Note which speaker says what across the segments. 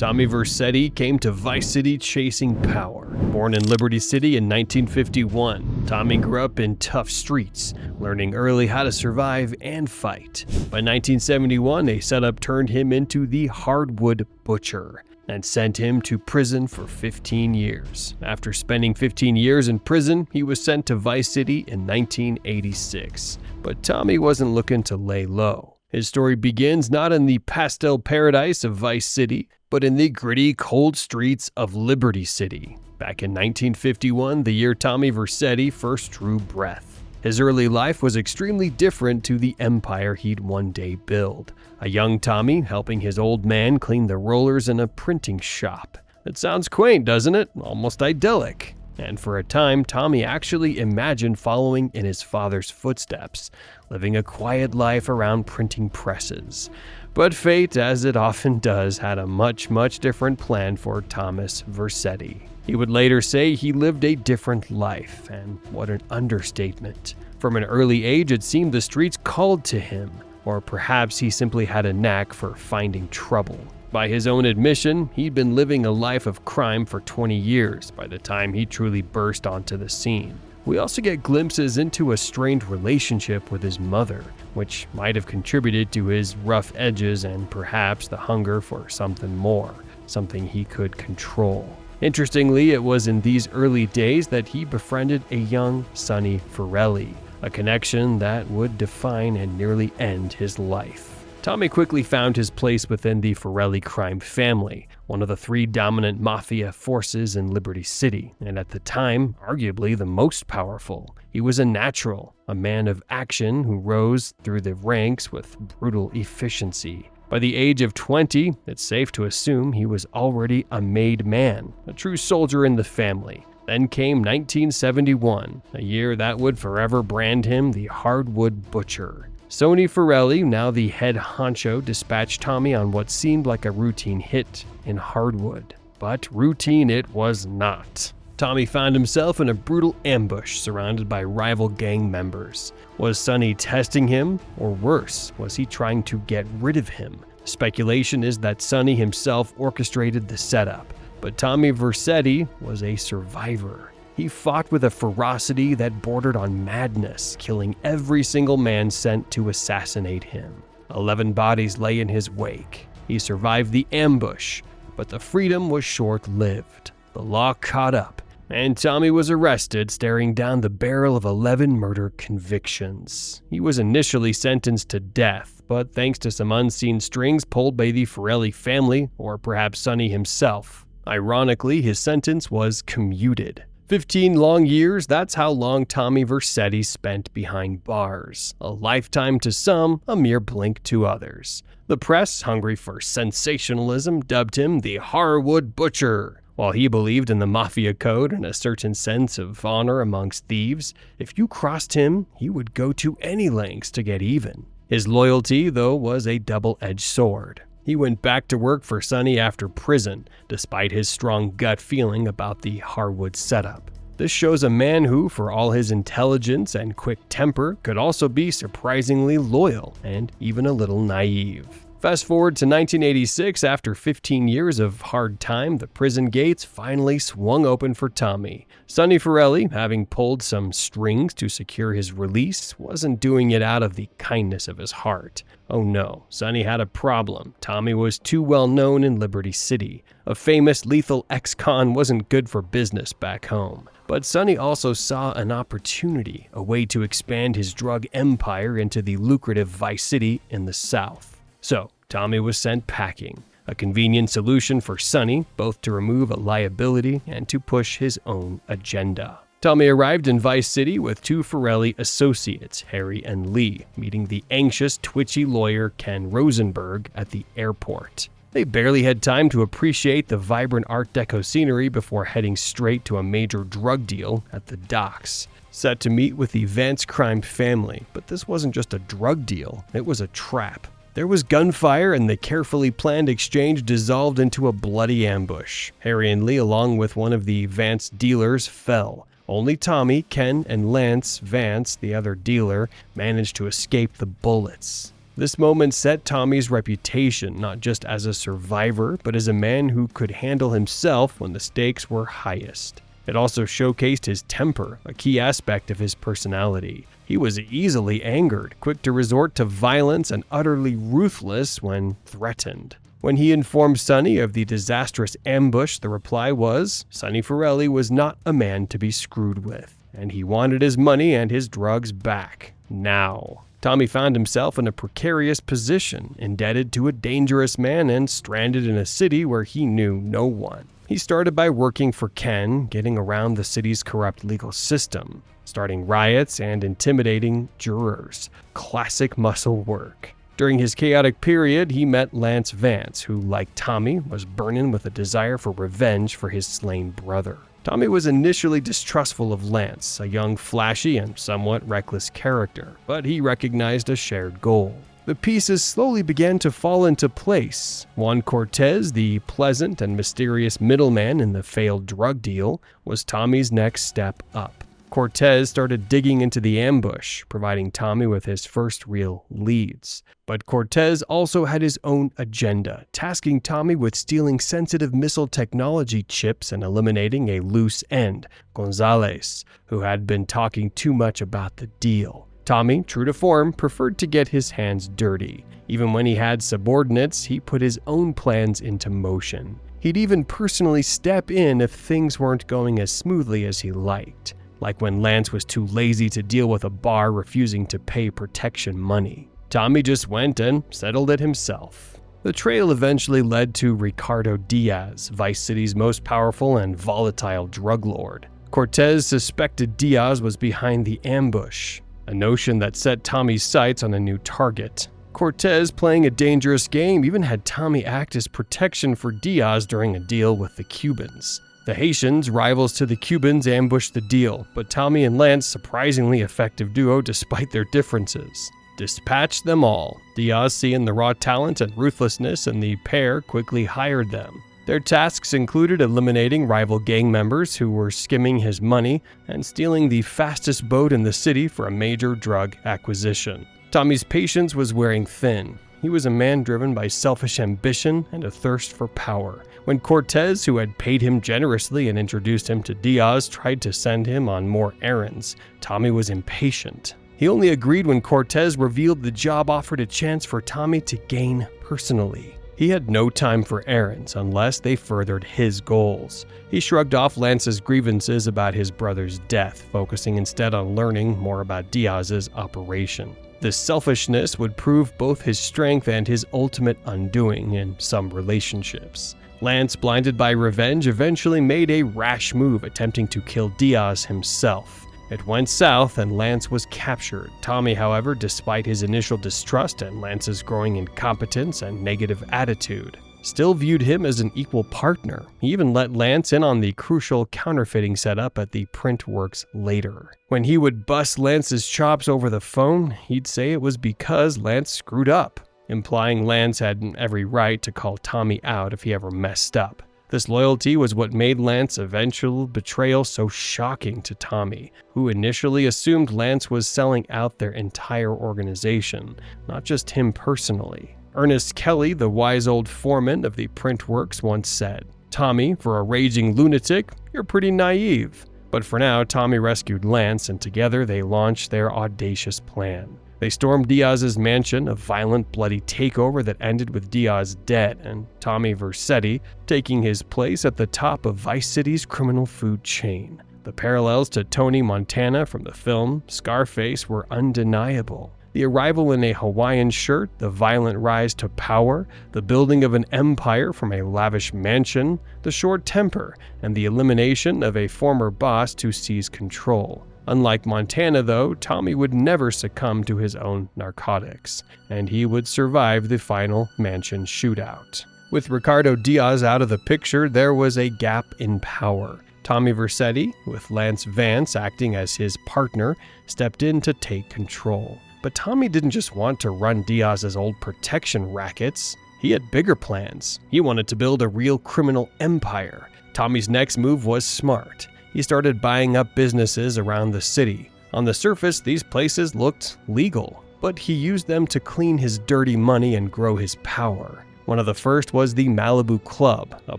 Speaker 1: Tommy Vercetti came to Vice City chasing power. Born in Liberty City in 1951, Tommy grew up in tough streets, learning early how to survive and fight. By 1971, a setup turned him into the Harwood Butcher and sent him to prison for 15 years. After spending 15 years in prison, he was sent to Vice City in 1986. But Tommy wasn't looking to lay low. His story begins not in the pastel paradise of Vice City, but in the gritty, cold streets of Liberty City. Back in 1951, the year Tommy Vercetti first drew breath. His early life was extremely different to the empire he'd one day build. A young Tommy helping his old man clean the rollers in a printing shop. It sounds quaint, doesn't it? Almost idyllic. And for a time, Tommy actually imagined following in his father's footsteps, living a quiet life around printing presses. But fate, as it often does, had a much different plan for Thomas Vercetti. He would later say he lived a different life, and what an understatement. From an early age, it seemed the streets called to him, or perhaps he simply had a knack for finding trouble. By his own admission, he'd been living a life of crime for 20 years by the time he truly burst onto the scene. We also get glimpses into a strained relationship with his mother, which might have contributed to his rough edges and perhaps the hunger for something more, something he could control. Interestingly, it was in these early days that he befriended a young Sonny Forelli, a connection that would define and nearly end his life. Tommy quickly found his place within the Forelli crime family, one of the three dominant mafia forces in Liberty City, and at the time, arguably the most powerful. He was a natural, a man of action who rose through the ranks with brutal efficiency. By the age of 20, it's safe to assume he was already a made man, a true soldier in the family. Then came 1971, a year that would forever brand him the Harwood Butcher. Sonny Forelli, now the head honcho, dispatched Tommy on what seemed like a routine hit in Harwood. But routine it was not. Tommy found himself in a brutal ambush surrounded by rival gang members. Was Sonny testing him? Or worse, was he trying to get rid of him? Speculation is that Sonny himself orchestrated the setup, but Tommy Vercetti was a survivor. He fought with a ferocity that bordered on madness, killing every single man sent to assassinate him. 11 bodies lay in his wake. He survived the ambush, but the freedom was short-lived. The law caught up, and Tommy was arrested, staring down the barrel of 11 murder convictions. He was initially sentenced to death, but thanks to some unseen strings pulled by the Forelli family, or perhaps Sonny himself, ironically, his sentence was commuted. 15 long years, that's how long Tommy Vercetti spent behind bars. A lifetime to some, a mere blink to others. The press, hungry for sensationalism, dubbed him the Harwood Butcher. While he believed in the mafia code and a certain sense of honor amongst thieves, if you crossed him, he would go to any lengths to get even. His loyalty, though, was a double-edged sword. He went back to work for Sonny after prison, despite his strong gut feeling about the Harwood setup. This shows a man who, for all his intelligence and quick temper, could also be surprisingly loyal and even a little naive. Fast forward to 1986, after 15 years of hard time, the prison gates finally swung open for Tommy. Sonny Forelli, having pulled some strings to secure his release, wasn't doing it out of the kindness of his heart. Oh no, Sonny had a problem. Tommy was too well known in Liberty City. A famous lethal ex-con wasn't good for business back home. But Sonny also saw an opportunity, a way to expand his drug empire into the lucrative Vice City in the South. So, Tommy was sent packing, a convenient solution for Sonny, both to remove a liability and to push his own agenda. Tommy arrived in Vice City with two Forelli associates, Harry and Lee, meeting the anxious, twitchy lawyer Ken Rosenberg at the airport. They barely had time to appreciate the vibrant Art Deco scenery before heading straight to a major drug deal at the docks. Set to meet with the Vance crime family, but this wasn't just a drug deal, it was a trap. There was gunfire, and the carefully planned exchange dissolved into a bloody ambush. Harry and Lee, along with one of the Vance dealers, fell. Only Tommy, Ken, and Lance Vance, the other dealer, managed to escape the bullets. This moment set Tommy's reputation not just as a survivor, but as a man who could handle himself when the stakes were highest. It also showcased his temper, a key aspect of his personality. He was easily angered, quick to resort to violence, and utterly ruthless when threatened. When he informed Sonny of the disastrous ambush, the reply was, Sonny Forelli was not a man to be screwed with, and he wanted his money and his drugs back, now. Tommy found himself in a precarious position, indebted to a dangerous man and stranded in a city where he knew no one. He started by working for Ken, getting around the city's corrupt legal system, starting riots and intimidating jurors. Classic muscle work. During his chaotic period, he met Lance Vance, who, like Tommy, was burning with a desire for revenge for his slain brother. Tommy was initially distrustful of Lance, a young, flashy, and somewhat reckless character, but he recognized a shared goal. The pieces slowly began to fall into place. Juan Cortez, the pleasant and mysterious middleman in the failed drug deal, was Tommy's next step up. Cortez started digging into the ambush, providing Tommy with his first real leads. But Cortez also had his own agenda, tasking Tommy with stealing sensitive missile technology chips and eliminating a loose end, Gonzalez, who had been talking too much about the deal. Tommy, true to form, preferred to get his hands dirty. Even when he had subordinates, he put his own plans into motion. He'd even personally step in if things weren't going as smoothly as he liked. Like when Lance was too lazy to deal with a bar refusing to pay protection money. Tommy just went and settled it himself. The trail eventually led to Ricardo Diaz, Vice City's most powerful and volatile drug lord. Cortez suspected Diaz was behind the ambush, a notion that set Tommy's sights on a new target. Cortez, playing a dangerous game, even had Tommy act as protection for Diaz during a deal with the Cubans. The Haitians, rivals to the Cubans, ambushed the deal, but Tommy and Lance, surprisingly effective duo despite their differences, dispatched them all. Diaz, seeing the raw talent and ruthlessness in the pair, quickly hired them. Their tasks included eliminating rival gang members who were skimming his money and stealing the fastest boat in the city for a major drug acquisition. Tommy's patience was wearing thin. He was a man driven by selfish ambition and a thirst for power. When Cortez, who had paid him generously and introduced him to Diaz, tried to send him on more errands, Tommy was impatient. He only agreed when Cortez revealed the job offered a chance for Tommy to gain personally. He had no time for errands unless they furthered his goals. He shrugged off Lance's grievances about his brother's death, focusing instead on learning more about Diaz's operation. This selfishness would prove both his strength and his ultimate undoing in some relationships. Lance, blinded by revenge, eventually made a rash move attempting to kill Diaz himself. It went south and Lance was captured. Tommy, however, despite his initial distrust and Lance's growing incompetence and negative attitude, still viewed him as an equal partner. He even let Lance in on the crucial counterfeiting setup at the print works later. When he would bust Lance's chops over the phone, he'd say it was because Lance screwed up, implying Lance had every right to call Tommy out if he ever messed up. This loyalty was what made Lance's eventual betrayal so shocking to Tommy, who initially assumed Lance was selling out their entire organization, not just him personally. Ernest Kelly, the wise old foreman of the print works, once said, "Tommy, for a raging lunatic, you're pretty naive." But for now, Tommy rescued Lance, and together they launched their audacious plan. They stormed Diaz's mansion, a violent, bloody takeover that ended with Diaz dead and Tommy Vercetti taking his place at the top of Vice City's criminal food chain. The parallels to Tony Montana from the film Scarface were undeniable. The arrival in a Hawaiian shirt, the violent rise to power, the building of an empire from a lavish mansion, the short temper, and the elimination of a former boss to seize control. Unlike Montana, though, Tommy would never succumb to his own narcotics, and he would survive the final mansion shootout. With Ricardo Diaz out of the picture, there was a gap in power. Tommy Vercetti, with Lance Vance acting as his partner, stepped in to take control. But Tommy didn't just want to run Diaz's old protection rackets. He had bigger plans. He wanted to build a real criminal empire. Tommy's next move was smart. He started buying up businesses around the city. On the surface, these places looked legal. but he used them to clean his dirty money and grow his power. One of the first was the Malibu Club, a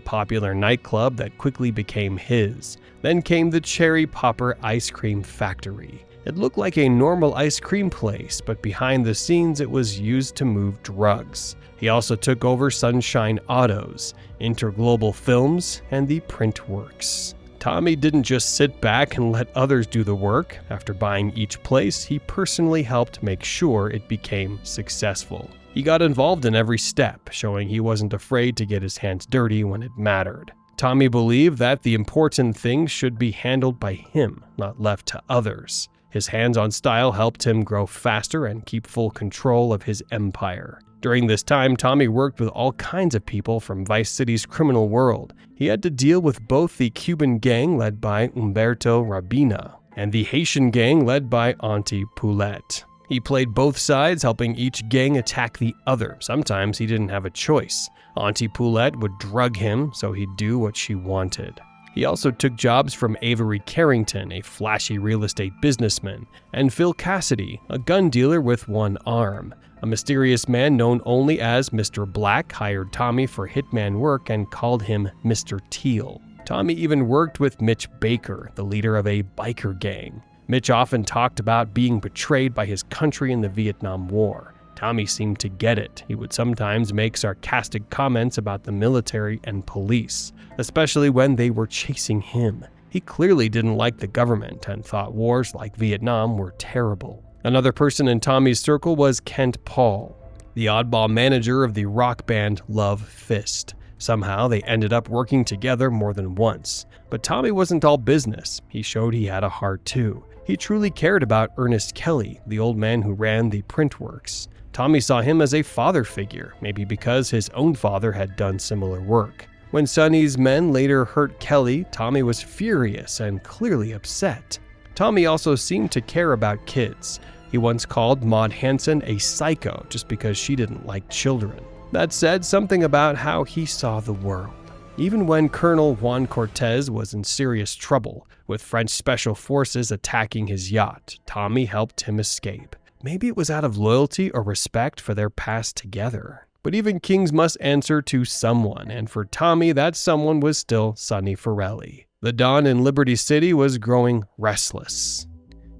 Speaker 1: popular nightclub that quickly became his. Then came the Cherry Popper Ice Cream Factory. It looked like a normal ice cream place, but behind the scenes it was used to move drugs. He also took over Sunshine Autos, Interglobal Films, and the Print Works. Tommy didn't just sit back and let others do the work. After buying each place, he personally helped make sure it became successful. He got involved in every step, showing he wasn't afraid to get his hands dirty when it mattered. Tommy believed that the important things should be handled by him, not left to others. His hands-on style helped him grow faster and keep full control of his empire. During this time, Tommy worked with all kinds of people from Vice City's criminal world. He had to deal with both the Cuban gang led by Humberto Rabina and the Haitian gang led by Auntie Poulette. He played both sides, helping each gang attack the other. Sometimes he didn't have a choice. Auntie Poulette would drug him, so he'd do what she wanted. He also took jobs from Avery Carrington, a flashy real estate businessman, and Phil Cassidy, a gun dealer with one arm. A mysterious man known only as Mr. Black hired Tommy for hitman work and called him Mr. Teal. Tommy even worked with Mitch Baker, the leader of a biker gang. Mitch often talked about being betrayed by his country in the Vietnam War. Tommy seemed to get it. He would sometimes make sarcastic comments about the military and police, especially when they were chasing him. He clearly didn't like the government and thought wars like Vietnam were terrible. Another person in Tommy's circle was Kent Paul, the oddball manager of the rock band Love Fist. Somehow they ended up working together more than once. But Tommy wasn't all business. He showed he had a heart too. He truly cared about Ernest Kelly, the old man who ran the Print Works. Tommy saw him as a father figure, maybe because his own father had done similar work. When Sonny's men later hurt Kelly, Tommy was furious and clearly upset. Tommy also seemed to care about kids. He once called Maud Hansen a psycho just because she didn't like children. That said something about how he saw the world. Even when Colonel Juan Cortez was in serious trouble, with French special forces attacking his yacht, Tommy helped him escape. Maybe it was out of loyalty or respect for their past together. But even kings must answer to someone, and for Tommy, that someone was still Sonny Forelli. The Don in Liberty City was growing restless,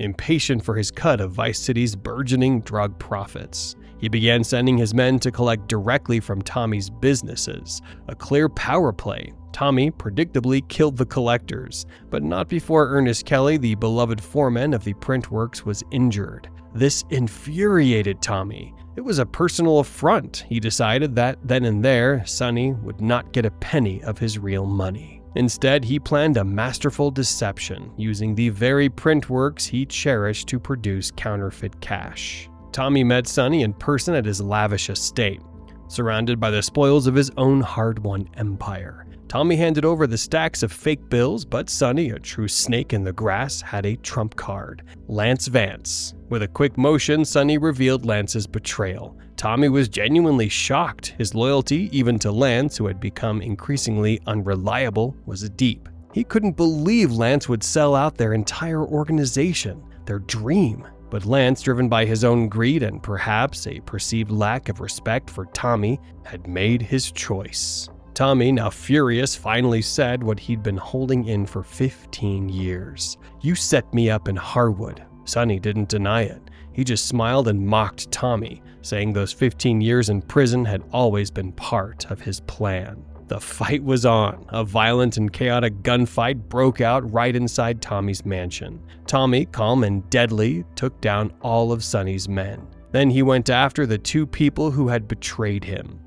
Speaker 1: impatient for his cut of Vice City's burgeoning drug profits. He began sending his men to collect directly from Tommy's businesses, a clear power play. Tommy predictably killed the collectors, but not before Ernest Kelly, the beloved foreman of the Print Works, was injured. This infuriated Tommy. It was a personal affront. He decided that then and there, Sonny would not get a penny of his real money. Instead, he planned a masterful deception, using the very Print Works he cherished to produce counterfeit cash. Tommy met Sonny in person at his lavish estate, surrounded by the spoils of his own hard-won empire. Tommy handed over the stacks of fake bills, but Sonny, a true snake in the grass, had a trump card: Lance Vance. With a quick motion, Sonny revealed Lance's betrayal. Tommy was genuinely shocked. His loyalty, even to Lance, who had become increasingly unreliable, was deep. He couldn't believe Lance would sell out their entire organization, their dream. But Lance, driven by his own greed and perhaps a perceived lack of respect for Tommy, had made his choice. Tommy, now furious, finally said what he'd been holding in for 15 years. "You set me up in Harwood." Sonny didn't deny it. He just smiled and mocked Tommy, saying those 15 years in prison had always been part of his plan. The fight was on. A violent and chaotic gunfight broke out right inside Tommy's mansion. Tommy, calm and deadly, took down all of Sonny's men. Then he went after the two people who had betrayed him.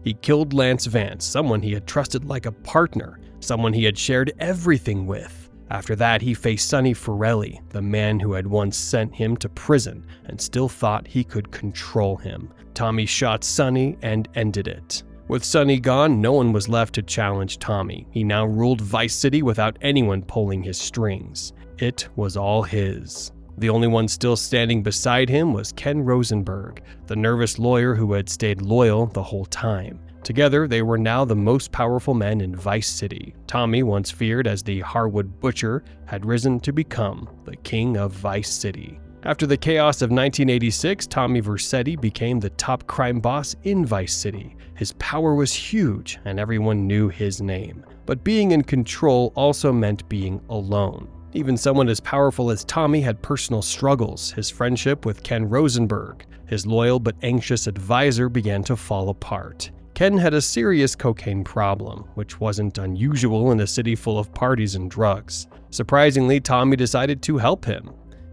Speaker 1: He killed Lance Vance, someone he had trusted like a partner, someone he had shared everything with. After that, he faced Sonny Forelli, the man who had once sent him to prison and still thought he could control him. Tommy shot Sonny and ended it. With Sonny gone, no one was left to challenge Tommy. He now ruled Vice City without anyone pulling his strings. It was all his. The only one still standing beside him was Ken Rosenberg, the nervous lawyer who had stayed loyal the whole time. Together, they were now the most powerful men in Vice City. Tommy, once feared as the Harwood Butcher, had risen to become the king of Vice City. After the chaos of 1986, Tommy Vercetti became the top crime boss in Vice City. His power was huge, and everyone knew his name. But being in control also meant being alone. Even someone as powerful as Tommy had personal struggles. His friendship with Ken Rosenberg, his loyal but anxious advisor, began to fall apart. Ken had a serious cocaine problem, which wasn't unusual in a city full of parties and drugs. Surprisingly, Tommy decided to help him.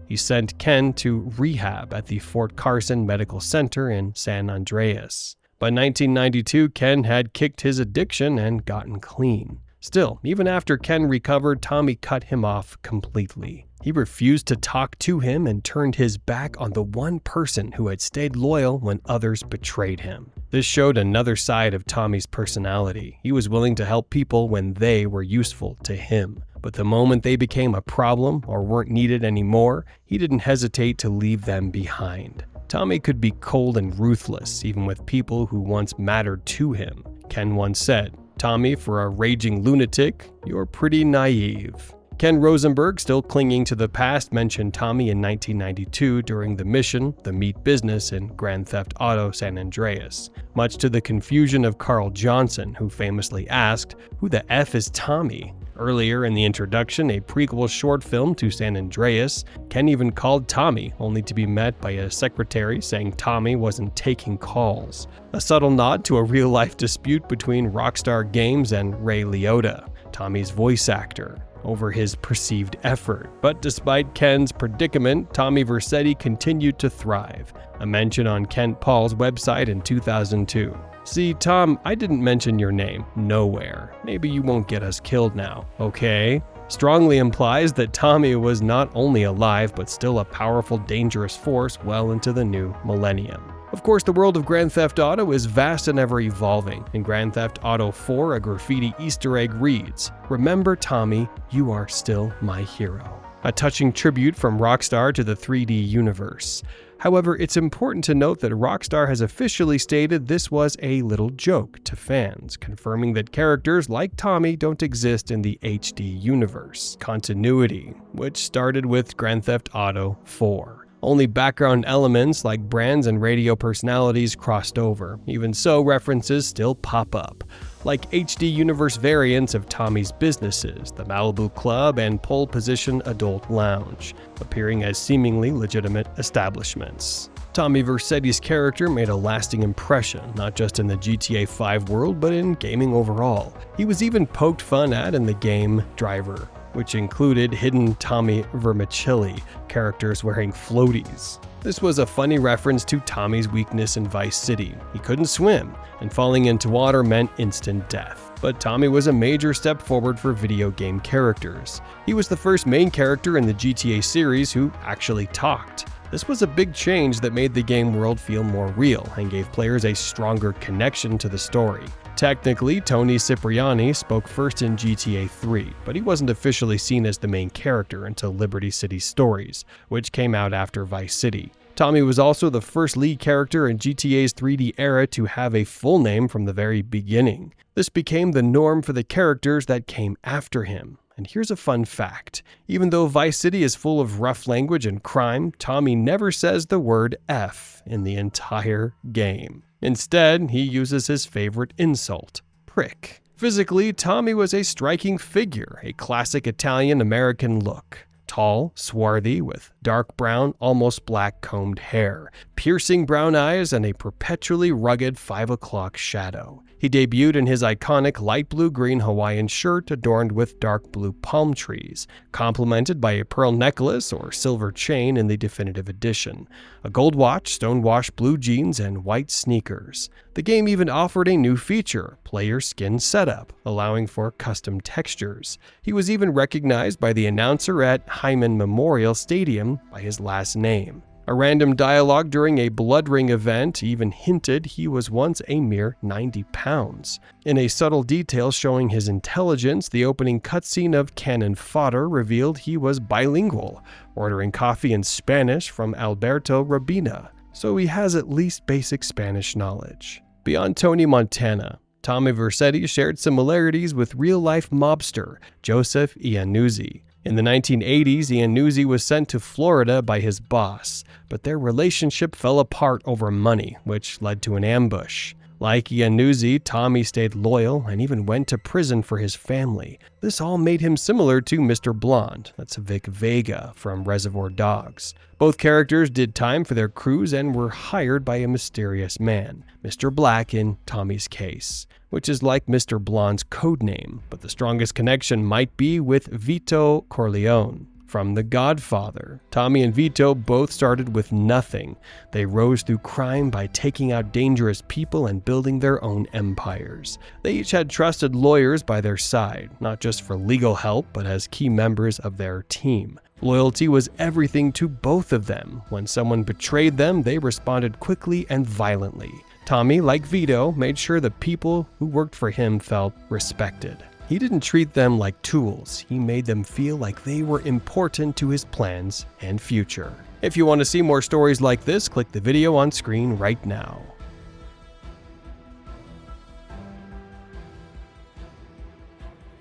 Speaker 1: He sent Ken to rehab at the Fort Carson Medical Center in San Andreas. By 1992, Ken had kicked his addiction and gotten clean. Still, even after Ken recovered, Tommy cut him off completely. He refused to talk to him and turned his back on the one person who had stayed loyal when others betrayed him. This showed another side of Tommy's personality. He was willing to help people when they were useful to him. But the moment they became a problem or weren't needed anymore, he didn't hesitate to leave them behind. Tommy could be cold and ruthless, even with people who once mattered to him. Ken once said, "Tommy, for a raging lunatic, you're pretty naive." Ken Rosenberg, still clinging to the past, mentioned Tommy in 1992 during the mission, The Meat Business in Grand Theft Auto San Andreas, much to the confusion of Carl Johnson, who famously asked, "Who the F is Tommy?" Earlier in the introduction, a prequel short film to San Andreas, Ken even called Tommy, only to be met by a secretary saying Tommy wasn't taking calls. A subtle nod to a real-life dispute between Rockstar Games and Ray Liotta, Tommy's voice actor, over his perceived effort. But despite Ken's predicament, Tommy Vercetti continued to thrive. A mention on Kent Paul's website in 2002. "See, Tom, I didn't mention your name nowhere. Maybe you won't get us killed now, okay?" Strongly implies that Tommy was not only alive, but still a powerful, dangerous force well into the new millennium. Of course, the world of Grand Theft Auto is vast and ever evolving. In Grand Theft Auto 4, a graffiti Easter egg reads, "Remember, Tommy, you are still my hero." A touching tribute from Rockstar to the 3D universe. However, it's important to note that Rockstar has officially stated this was a little joke to fans, confirming that characters like Tommy don't exist in the HD universe continuity, which started with Grand Theft Auto 4. Only background elements like brands and radio personalities crossed over. Even so, references still pop up, like HD Universe variants of Tommy's businesses, the Malibu Club and Pole Position Adult Lounge, appearing as seemingly legitimate establishments. Tommy Vercetti's character made a lasting impression, not just in the GTA 5 world, but in gaming overall. He was even poked fun at in the game Driver, which included hidden Tommy Vermicelli characters wearing floaties. This was a funny reference to Tommy's weakness in Vice City. He couldn't swim, and falling into water meant instant death. But Tommy was a major step forward for video game characters. He was the first main character in the GTA series who actually talked. This was a big change that made the game world feel more real and gave players a stronger connection to the story. Technically, Tony Cipriani spoke first in GTA 3, but he wasn't officially seen as the main character until Liberty City Stories, which came out after Vice City. Tommy was also the first lead character in GTA's 3D era to have a full name from the very beginning. This became the norm for the characters that came after him. And here's a fun fact. Even though Vice City is full of rough language and crime, Tommy never says the word F in the entire game. Instead, he uses his favorite insult, prick. Physically, Tommy was a striking figure, a classic Italian-American look. Tall, swarthy, with dark brown, almost black combed hair, piercing brown eyes, and a perpetually rugged 5 o'clock shadow. He debuted in his iconic light blue-green Hawaiian shirt adorned with dark blue palm trees, complemented by a pearl necklace or silver chain in the definitive edition, a gold watch, stonewashed blue jeans, and white sneakers. The game even offered a new feature, player skin setup, allowing for custom textures. He was even recognized by the announcer at Hyman Memorial Stadium by his last name. A random dialogue during a Blood Ring event even hinted he was once a mere 90 pounds. In a subtle detail showing his intelligence, the opening cutscene of Cannon Fodder revealed he was bilingual, ordering coffee in Spanish from Alberto Rabina, so he has at least basic Spanish knowledge. Beyond Tony Montana, Tommy Vercetti shared similarities with real-life mobster Joseph Iannuzzi. In the 1980s, Iannuzzi was sent to Florida by his boss, but their relationship fell apart over money, which led to an ambush. Like Iannuzzi, Tommy stayed loyal and even went to prison for his family. This all made him similar to Mr. Blonde, that's Vic Vega from Reservoir Dogs. Both characters did time for their crews and were hired by a mysterious man, Mr. Black in Tommy's case, which is like Mr. Blonde's codename, but the strongest connection might be with Vito Corleone. From The Godfather, Tommy and Vito both started with nothing. They rose through crime by taking out dangerous people and building their own empires. They each had trusted lawyers by their side, not just for legal help, but as key members of their team. Loyalty was everything to both of them. When someone betrayed them, they responded quickly and violently. Tommy, like Vito, made sure the people who worked for him felt respected. He didn't treat them like tools. He made them feel like they were important to his plans and future. If you want to see more stories like this, click the video on screen right now.